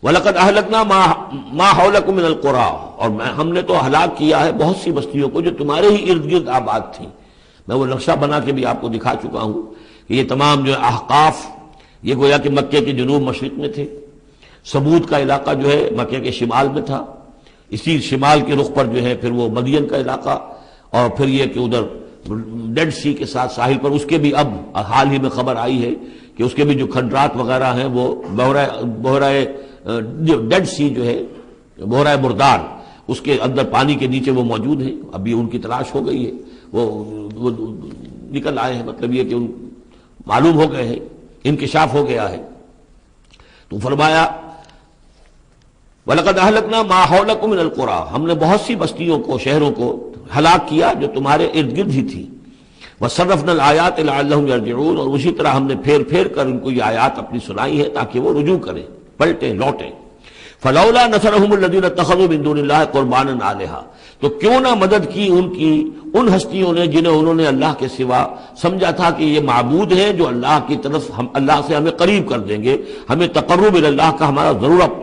وَلَقَدْ أَهْلَكْنَا مَا حَوْلَكُم مِّنَ الْقُرَىٰ، اور ہم نے تو ہلاک کیا ہے بہت سی بستیوں کو جو تمہارے ہی ارد گرد آباد تھیں۔ میں وہ نقشہ بنا کے بھی آپ کو دکھا چکا ہوں کہ یہ تمام جو احقاف یہ گویا کہ مکے کے جنوب مشرق میں تھے، سمود کا علاقہ جو ہے مکے کے شمال میں تھا، اسی شمال کے رخ پر جو ہے پھر وہ مدین کا علاقہ، اور پھر یہ کہ ادھر ڈیڈ سی کے ساتھ ساحل پر اس کے بھی اب حال ہی میں خبر آئی ہے کہ اس کے بھی جو کھنڈرات وغیرہ ہیں وہ بحرۂ ڈیڈ سی جو ہے بحرۂ مردار اس کے اندر پانی کے نیچے وہ موجود ہیں، ابھی ان کی تلاش ہو گئی ہے، وہ نکل آئے ہیں، مطلب یہ کہ ان معلوم ہو گئے ہیں، انکشاف ہو گیا ہے۔ تو فرمایا وَلَقَدْ أَهْلَكْنَا مَا حَوْلَكُم مِّنَ الْقُرَىٰ، ہم نے بہت سی بستیوں کو شہروں کو ہلاک کیا جو تمہارے ارد گرد ہی تھی۔ وَصَرَّفْنَا الْآيَاتِ لَعَلَّهُمْ يَرْجِعُونَ، اور اسی طرح ہم نے پھیر پھیر کر ان کو یہ آیات اپنی سنائی ہے تاکہ وہ رجوع کریں، پلٹیں، لوٹیں۔ فَلَوْلَا نَصَرَهُمُ الَّذِينَ اتَّخَذُوا مِن دُونِ اللَّهِ قُرْبَانًا آلِهَةً، تو کیوں نہ مدد کی ان ہستیوں نے جنہیں انہوں نے اللہ کے سوا سمجھا تھا کہ یہ معبود ہیں جو اللہ کی طرف اللہ سے ہمیں قریب کر دیں گے، ہمیں تقرب الی اللہ کا ہمارا ضرورت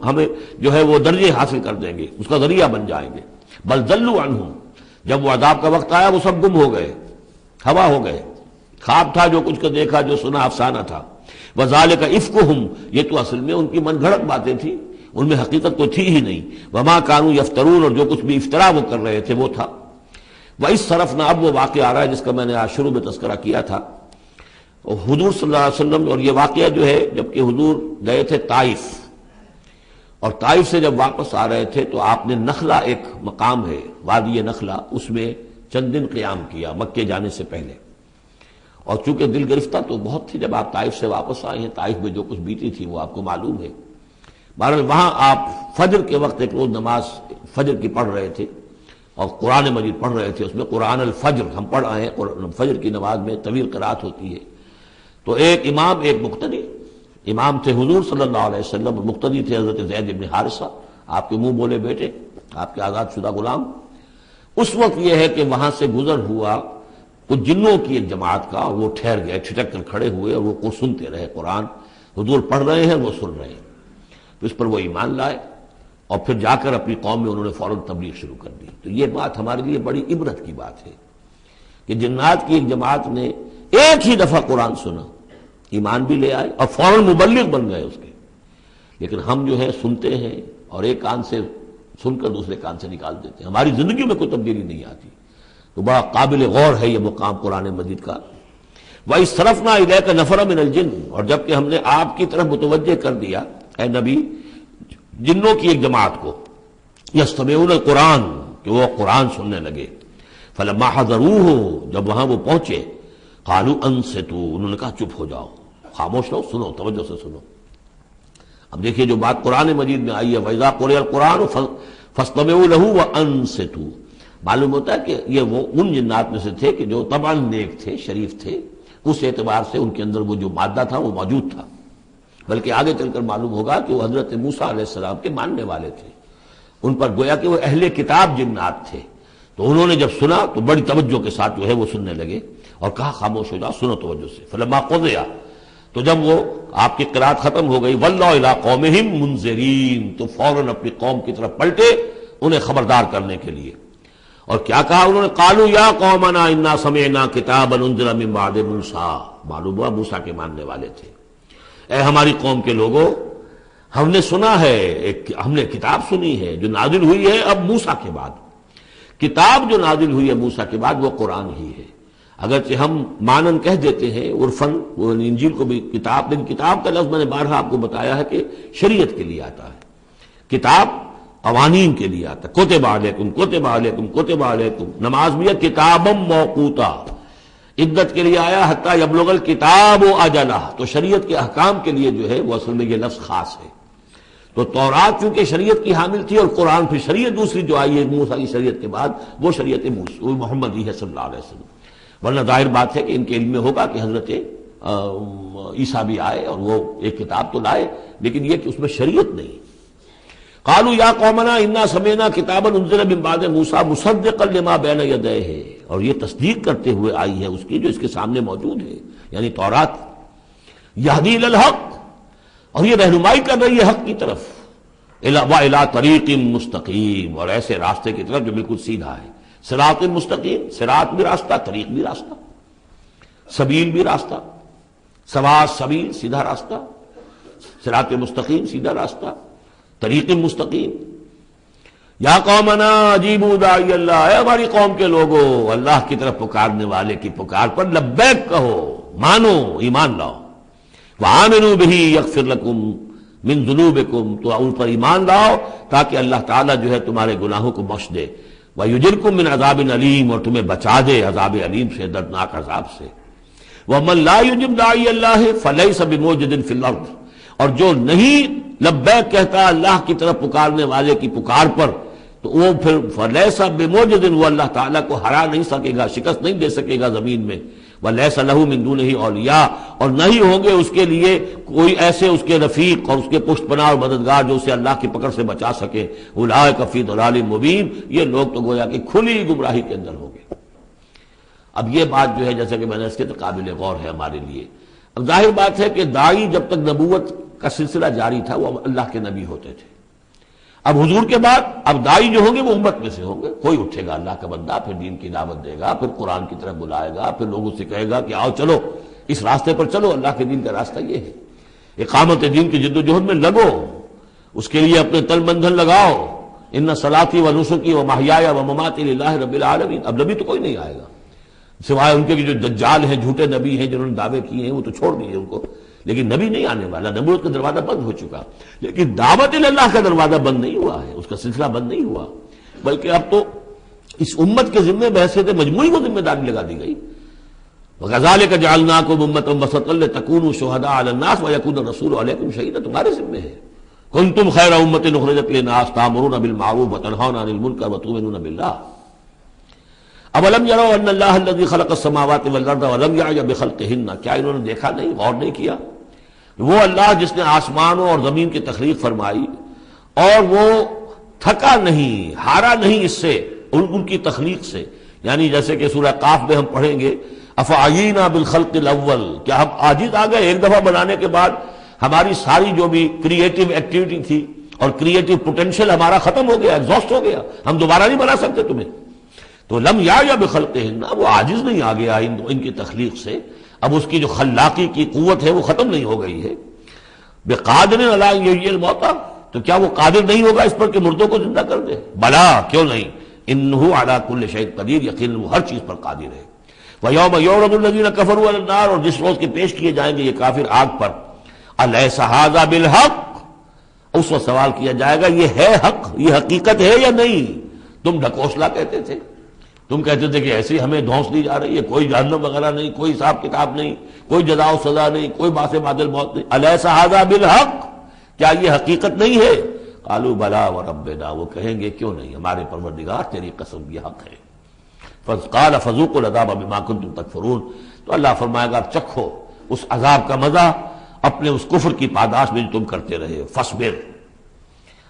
ہمیں جو ہے وہ درجے حاصل کر دیں گے، اس کا ذریعہ بن جائیں گے۔ بل ضلوا عنہم، جب وہ عذاب کا وقت آیا وہ سب گم ہو گئے، ہوا ہو گئے، خواب تھا جو کچھ کا دیکھا، جو سنا افسانہ تھا۔ وذالک افکہم، یہ تو اصل میں ان کی من گھڑت باتیں تھیں، ان میں حقیقت تو تھی ہی نہیں۔ وما کانوا یفترون، اور جو کچھ بھی افطرا وہ کر رہے تھے وہ تھا۔ وَإِذْ صَرَفْنَا، اب وہ واقعہ آ رہا ہے جس کا میں نے آج شروع میں تذکرہ کیا تھا، اور حضور صلی اللہ علیہ وسلم، اور یہ واقعہ جو ہے جبکہ حضور گئے تھے طائف، اور طائف سے جب واپس آ رہے تھے تو آپ نے نخلہ، ایک مقام ہے وادی نخلہ، اس میں چند دن قیام کیا مکے جانے سے پہلے، اور چونکہ دل گرفتہ تو بہت تھی جب آپ طائف سے واپس آئے ہیں، طائف میں جو کچھ بیتی تھی وہ آپ کو معلوم ہے۔ بہرحال وہاں آپ فجر کے وقت ایک روز نماز فجر کی پڑھ رہے تھے اور قرآن مجید پڑھ رہے تھے، اس میں قرآن الفجر ہم پڑھ آئے ہیں، فجر کی نماز میں طویل قرات ہوتی ہے، تو ایک امام ایک مقتدی، امام تھے حضور صلی اللہ علیہ وسلم، اور مقتدی تھے حضرت زید بن حارثہ، آپ کے منہ بولے بیٹے، آپ کے آزاد شدہ غلام۔ اس وقت یہ ہے کہ وہاں سے گزر ہوا کچھ جنوں کی ایک جماعت کا، وہ ٹھہر گئے، ٹھٹک کر کھڑے ہوئے، اور وہ سنتے رہے، قرآن حضور پڑھ رہے ہیں وہ سن رہے ہیں، تو اس پر وہ ایمان لائے، اور پھر جا کر اپنی قوم میں انہوں نے فوراً تبلیغ شروع کر دی۔ تو یہ بات ہمارے لیے بڑی عبرت کی بات ہے کہ جنات کی ایک جماعت نے ایک ہی دفعہ قرآن سنا، ایمان بھی لے آئے اور فوراً مبلغ بن گئے اس کے۔ لیکن ہم جو ہے سنتے ہیں اور ایک کان سے سن کر دوسرے کان سے نکال دیتے ہیں، ہماری زندگی میں کوئی تبدیلی نہیں آتی۔ تو بڑا قابل غور ہے یہ مقام قرآن مجید کا۔ وَإِذْ صَرَفْنَا إِلَيْكَ نَفَرًا مِنَ الْجِنِّ، اور جب کہ ہم نے آپ کی طرف متوجہ کر دیا اے نبی جنوں کی ایک جماعت کو، یستمعون القرآن، کہ وہ قرآن سننے لگے۔ فلما حضروہ، جب وہاں وہ پہنچے، قالوا انصتوا، انہوں نے کہا چپ ہو جاؤ، خاموش رہو، سنو، توجہ سے سنو۔ اب دیکھیے جو بات قرآن مجید میں آئی ہے وَإِذَا قُرِئَ الْقُرْآنُ فَاسْتَمِعُوا لَهُ وَأَنصِتُوا، معلوم ہوتا ہے کہ یہ وہ ان جنات میں سے تھے کہ جو طبعاً نیک تھے، شریف تھے، اس اعتبار سے ان کے اندر وہ جو مادہ تھا وہ موجود تھا، بلکہ آگے چل کر معلوم ہوگا کہ وہ حضرت موسیٰ علیہ السلام کے ماننے والے تھے، ان پر گویا کہ وہ اہل کتاب جنات تھے۔ تو انہوں نے جب سنا تو بڑی توجہ کے ساتھ جو ہے وہ سننے لگے، اور کہا خاموش ہو جاؤ، سنو توجہ سے۔ فلما قضی، تو جب وہ آپ کی قرات ختم ہو گئی، وَلَّوْا إِلَىٰ قَوْمِهِمْ مُنذِرِينَ، تو فوراً اپنی قوم کی طرف پلٹے انہیں خبردار کرنے کے لیے۔ اور کیا کہا انہوں نے؟ قالوا یا قومنا انا سمعنا کتابا انزل من بعد موسیٰ، معلوم ہوا موسیٰ کے ماننے والے تھے۔ اے ہماری قوم کے لوگوں، ہم نے سنا ہے، ہم نے کتاب سنی ہے جو نازل ہوئی ہے اب موسیٰ کے بعد، کتاب جو نازل ہوئی ہے موسیٰ کے بعد وہ قرآن ہی ہے۔ اگرچہ ہم مانن کہہ دیتے ہیں عرفاً، وہ انجیل کو بھی کتاب، لیکن کتاب کا لفظ میں نے بارہا آپ کو بتایا ہے کہ شریعت کے لیے آتا ہے، کتاب قوانین کے لیے آتا ہے، کتب علیکم کتب علیکم کتب علیکم، نماز بھی ہے کتابا موقوتا، عدت کے لیے آیا حتیٰ یبلغ الکتاب اجلہ، تو شریعت کے احکام کے لیے جو ہے وہ اصل میں یہ لفظ خاص ہے۔ تو تورات چونکہ شریعت کی حامل تھی، اور قرآن پھر شریعت دوسری جو آئی ہے موسیٰ کی شریعت کے بعد وہ شریعت محمدی ہے صلی اللہ علیہ وسلم۔ ورنہ ظاہر بات ہے کہ ان کے علم میں ہوگا کہ حضرت عیسیٰ بھی آئے اور وہ ایک کتاب تو لائے، لیکن یہ کہ اس میں شریعت نہیں۔ قالوا یا قومنا انا سمعنا کتابا انزل من بعد موسیٰ مصدقا لما بین یدیہ، اور یہ تصدیق کرتے ہوئے آئی ہے اس کی جو اس کے سامنے موجود ہے، یعنی تورات، یہدی الی الحق، اور یہ رہنمائی کر رہی ہے حق کی طرف، وَإِلَىٰ طَرِيقٍ مُسْتَقِيمٍ، اور ایسے راستے کی طرف جو بالکل سیدھا ہے۔ صراط مستقیم، صراط بھی راستہ، طریق بھی راستہ، سبیل بھی راستہ، سواء سبیل سیدھا راستہ، صراط مستقیم سیدھا راستہ، طریق مستقیم۔ یا قومنا اجیبوا داعی اللہ، اے ہماری قوم کے لوگوں، اللہ کی طرف پکارنے والے کی پکار پر لبیک کہو، مانو، ایمان لاؤ۔ وآمنوا بہ یغفر لکم من ذنوبکم، تو ان پر ایمان لاؤ تاکہ اللہ تعالیٰ جو ہے تمہارے گناہوں کو بخش دے، وَيُجِرْكُم مِّنْ عَذَابٍ عَلِيمٍ، اور تمہیں بچا دے عذاب علیم سے، دردناک عذاب سے۔ وَمَن لَّا يُجِبْ دَاعِيَ اللَّهِ فَلَيْسَ بِمُعْجِزٍ فِي الْأَرْضِ، اور جو نہیں لبیک کہتا اللہ کی طرف پکارنے والے کی پکار پر، تو وہ پھر فَلَيْسَ بِمُعْجِزٍ، وہ اللہ تعالیٰ کو ہرا نہیں سکے گا، شکست نہیں دے سکے گا زمین میں۔ وَلَيْسَ لَهُ مِن دُونِهِ أَوْلِيَاء، اور نہیں ہوں گے اس کے لیے کوئی ایسے اس کے رفیق اور اس کے پشت پناہ اور مددگار جو اسے اللہ کی پکڑ سے بچا سکے۔ أُولَٰئِكَ فِي ضَلَالٍ مُّبِينٍ، یہ لوگ تو گویا کہ کھلی گمراہی کے اندر ہوں گے۔ اب یہ بات جو ہے جیسا کہ میں نے اس کے تو قابل غور ہے ہمارے لیے۔ اب ظاہر بات ہے کہ داعی جب تک نبوت کا سلسلہ جاری تھا وہ اللہ کے نبی ہوتے تھے۔ اب حضور کے بعد اب داعی جو ہوں گے وہ امت میں سے ہوں گے، کوئی اٹھے گا اللہ کا بندہ، پھر دین کی دعوت دے گا، پھر قرآن کی طرف بلائے گا، پھر لوگوں سے کہے گا کہ آؤ چلو اس راستے پر چلو، اللہ کے دین کا راستہ یہ ہے، اقامت دین کی جد و جہد میں لگو، اس کے لیے اپنے تن بندھن لگاؤ۔ ان صلاتی و نسکی و محیای و مماتی للہ رب العالمین۔ اب نبی تو کوئی نہیں آئے گا سوائے ان کے جو دجال ہیں، جھوٹے نبی ہیں جنہوں نے دعوے کیے ہیں، وہ تو چھوڑ دیجیے ان کو، لیکن نبی نہیں آنے والا، نبوت کا دروازہ بند ہو چکا۔ لیکن دعوت اللہ کا دروازہ بند نہیں ہوا ہے، اس کا سلسلہ بند نہیں ہوا، بلکہ اب تو اس امت کے ذمے بحثیت مجموعی کو ذمہ داری لگا دی گئی۔ وَكَذَلِكَ جَعَلْنَاكُمْ أُمَّةً وَسَطًا لِتَكُونُوا شُهَدَاءَ عَلَى النَّاسِ وَيَكُونَ الرَّسُولُ عَلَيْكُمْ شَهِيدًا، تمہارے ذمے ہے۔ كُنتُمْ خَيْرَ أُمَّةٍ أُخْرِجَتْ لِلنَّاسِ تَأْمُرُونَ بِالْمَعْرُوفِ وَتَنْهَوْنَ عَنِ الْمُنكَرِ وَتُؤْمِنُونَ بِاللَّهِ أَوَلَمْ يَرَوْا أَنَّ اللَّهَ الَّذِي خَلَقَ السَّمَاوَاتِ وَالْأَرْضَ وَلَمْ يَعْيَ بِخَلْقِهِنَّ، کیا انہوں نے دیکھا نہیں، غور نہیں کیا؟ وہ اللہ جس نے آسمانوں اور زمین کی تخلیق فرمائی اور وہ تھکا نہیں، ہارا نہیں اس سے، ان کی تخلیق سے، یعنی جیسے کہ سورہ قاف میں ہم پڑھیں گے افعینا بالخلق الاول، کیا ہم عاجز آ گئے ایک دفعہ بنانے کے بعد؟ ہماری ساری جو بھی کریٹو ایکٹیویٹی تھی اور کریٹو پوٹینشیل ہمارا ختم ہو گیا، ایگزاسٹ ہو گیا، ہم دوبارہ نہیں بنا سکتے تمہیں۔ تو لم یا بخلقہن، وہ عاجز نہیں آ گیا ان کی تخلیق سے، اب اس کی جو خلاقی کی قوت ہے وہ ختم نہیں ہو گئی ہے۔ بقادر علی ان یحیی الموتیٰ، تو کیا وہ قادر نہیں ہوگا اس پر کہ مردوں کو زندہ کر دے؟ بلا، کیوں نہیں، انہ علی کل شیء قدیر، یقیناً وہ ہر چیز پر قادر ہے۔ ویوم یعرض الذین کفروا علی النار، اور جس روز کے پیش کیے جائیں گے یہ کافر آگ پر، الیس ھذا بالحق، اس وقت سوال کیا جائے گا یہ ہے حق، یہ حقیقت ہے یا نہیں؟ تم ڈھکوسلا کہتے تھے، تم کہتے تھے کہ ایسی ہمیں دھونس دی جا رہی ہے، کوئی جہنم وغیرہ نہیں، کوئی حساب کتاب نہیں، کوئی جزا و سزا نہیں، کوئی باس بادل موت نہیں، الیس ھذا بالحق، کیا یہ حقیقت نہیں ہے؟ قالوا بلا وربنا، وہ کہیں گے کیوں نہیں، ہمارے پروردگار تیری قسم یہ حق ہے۔ قال فذوقوا العذاب بما كنتم تکفرون، تو اللہ فرمائے گا چکھو اس عذاب کا مزہ اپنے اس کفر کی پاداش میں جو تم کرتے رہے۔ فاصبر،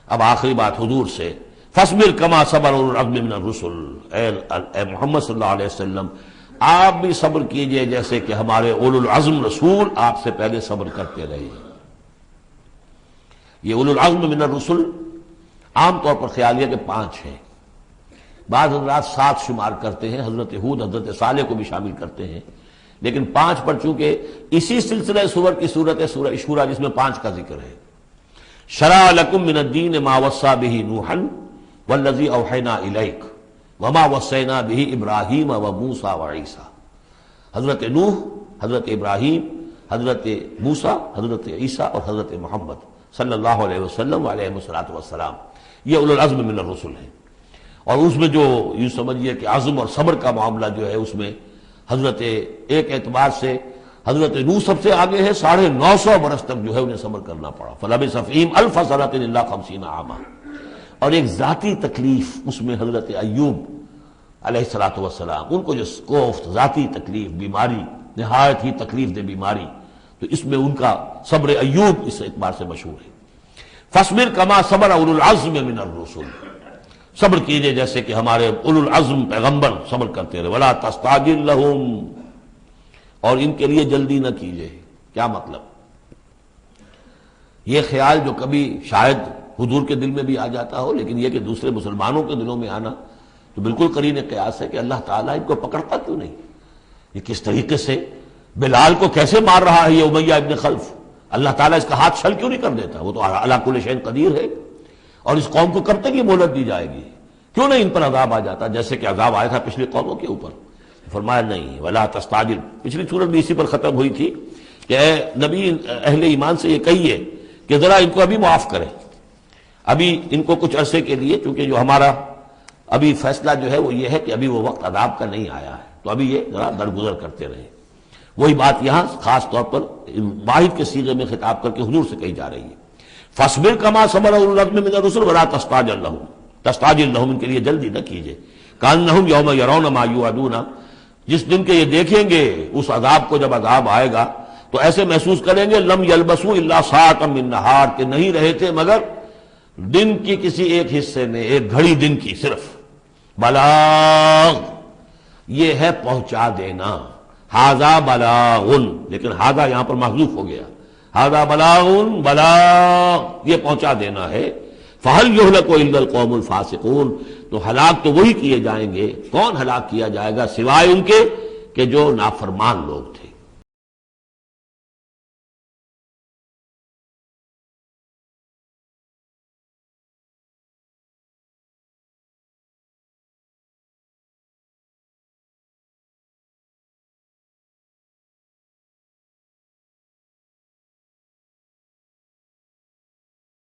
اب آخری بات حضور سے، فاصبر کما صبر اولو العزم من الرسل، اے محمد صلی اللہ علیہ وسلم آپ بھی صبر کیجئے جیسے کہ ہمارے اولو العزم رسول آپ سے پہلے صبر کرتے رہے۔ یہ اولو العزم من الرسل عام طور پر خیال ہے کہ 5 ہیں، بعض حضرات 7 شمار کرتے ہیں، حضرت ہود حضرت صالح کو بھی شامل کرتے ہیں، لیکن 5 پر چونکہ اسی سلسلہ سور کی صورت ہے سورہ شورى جس میں 5 کا ذکر ہے۔ شرع لکم من الدین ما وصى به نوحا والذی اوحینا الیک وما وصینا به ابراہیم وموسیٰ وعیسیٰ، حضرت نوح، حضرت ابراہیم، حضرت موسیٰ، حضرت عیسیٰ اور حضرت محمد صلی اللہ علیہ وسلم علیہ السلام، یہ اولو العزم من الرسل ہیں۔ اور اس میں جو یوں سمجھیے کہ عزم اور صبر کا معاملہ جو ہے اس میں حضرت ایک اعتبار سے حضرت نوح سب سے آگے ہے، 950 برس تک جو ہے انہیں صبر کرنا پڑا، فلبث فیہم 1000 سنۃ الا 50 عاما۔ اور ایک ذاتی تکلیف اس میں حضرت ایوب علیہ السلام، ان کو جو کوفت ذاتی تکلیف، بیماری، نہایت ہی تکلیف دہ بیماری، تو اس میں ان کا صبر ایوب اس اعتبار سے مشہور ہے۔ فاصبر کما صبر اولو العزم من الرسل، صبر کیجئے جیسے کہ ہمارے اولو العزم پیغمبر صبر کرتے رہے۔ ولا تستعجل لهم، اور ان کے لیے جلدی نہ کیجئے۔ کیا مطلب؟ یہ خیال جو کبھی شاید حضور کے دل میں بھی آ جاتا ہو، لیکن یہ کہ دوسرے مسلمانوں کے دلوں میں آنا تو بالکل قرین قیاس ہے کہ اللہ تعالیٰ ان کو پکڑتا کیوں نہیں؟ یہ کس طریقے سے بلال کو کیسے مار رہا ہے یہ امیہ ابن خلف، اللہ تعالیٰ اس کا ہاتھ چھل کیوں نہیں کر دیتا؟ وہ تو علی کل شیء قدیر ہے، اور اس قوم کو کب تک یہ مہلت دی جائے گی؟ کیوں نہیں ان پر عذاب آ جاتا جیسے کہ عذاب آیا تھا پچھلی قوموں کے اوپر؟ فرمایا نہیں ولا تستعجل، پچھلی صورت بھی اسی پر ختم ہوئی تھی کہ اے نبی اہل ایمان سے یہ کہیے کہ ذرا ان کو ابھی معاف کریں، ابھی ان کو کچھ عرصے کے لیے، چونکہ جو ہمارا ابھی فیصلہ جو ہے وہ یہ ہے کہ ابھی وہ وقت عذاب کا نہیں آیا ہے، تو ابھی یہ ذرا درگزر کرتے رہیں۔ وہی بات یہاں خاص طور پر واحد کے صیغے میں خطاب کر کے حضور سے کہی جا رہی ہے، فاصبر کما صبر اولو العزم من الرسل ولا تستعجل لهم، تستعجل لهم ان کے لیے جلدی نہ کیجیے، کانہم یوم یرون ما یوعدون، جس دن کے یہ دیکھیں گے اس عذاب کو، جب عذاب آئے گا تو ایسے محسوس کریں گے لم یلبسوا الا ساعۃ من نہار، کہ نہیں رہے تھے مگر دن کی کسی ایک حصے میں، ایک گھڑی دن کی صرف۔ بلاغ یہ ہے پہنچا دینا، ھذا بلاغ، لیکن ھذا یہاں پر محذوف ہو گیا، ھذا بلاغ، بلاغ یہ پہنچا دینا ہے۔ فہل یہلک الا القوم الفاسقون، تو ہلاک تو وہی کیے جائیں گے، کون ہلاک کیا جائے گا سوائے ان کے کہ جو نافرمان لوگ تھے۔